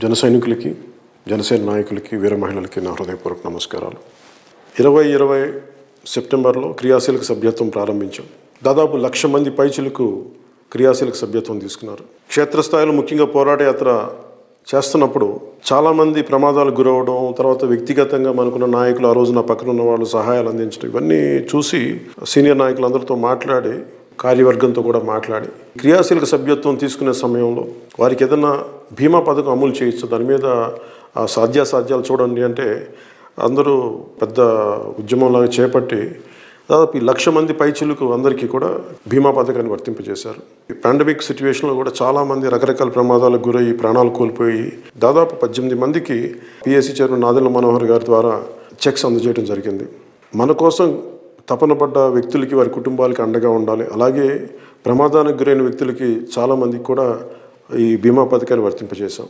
జన సైనికులకి, జనసేన నాయకులకి, వీర మహిళలకి నా హృదయపూర్వక నమస్కారాలు. 2020 సెప్టెంబర్లో క్రియాశీలక సభ్యత్వం ప్రారంభించాం. దాదాపు 1,00,000 మంది పైచిలకు క్రియాశీలక సభ్యత్వం తీసుకున్నారు. క్షేత్రస్థాయిలో ముఖ్యంగా పోరాట యాత్ర చేస్తున్నప్పుడు చాలామంది ప్రమాదాలకు గురవడం, తర్వాత వ్యక్తిగతంగా మనకున్న నాయకులు ఆ రోజు నా పక్కన ఉన్న వాళ్ళు సహాయాలు అందించడం, ఇవన్నీ చూసి సీనియర్ నాయకులందరితో మాట్లాడి, కార్యవర్గంతో కూడా మాట్లాడి క్రియాశీలక సభ్యత్వం తీసుకునే సమయంలో వారికి ఏదైనా బీమా పథకం అమలు చేయొచ్చు, దాని మీద సాధ్యాసాధ్యాలు చూడండి అంటే అందరూ పెద్ద ఉద్యమంలాగా చేపట్టి దాదాపు 1,00,000 మంది పైచిలకు అందరికీ కూడా బీమా పథకాన్ని వర్తింపజేశారు. ఈ పాండమిక్ సిచ్యువేషన్లో కూడా చాలామంది రకరకాల ప్రమాదాలకు గురయ్యి ప్రాణాలు కోల్పోయి దాదాపు 18 మందికి పిఎస్సి చైర్మన్ నాదెళ్ల మనోహర్ గారి ద్వారా చెక్స్ అందజేయడం జరిగింది. మన కోసం తపన పడ్డ వ్యక్తులకి, వారి కుటుంబాలకి అండగా ఉండాలి. అలాగే ప్రమాదానికి గురైన వ్యక్తులకి చాలామందికి కూడా ఈ బీమా పథకాన్ని వర్తింపజేశాం.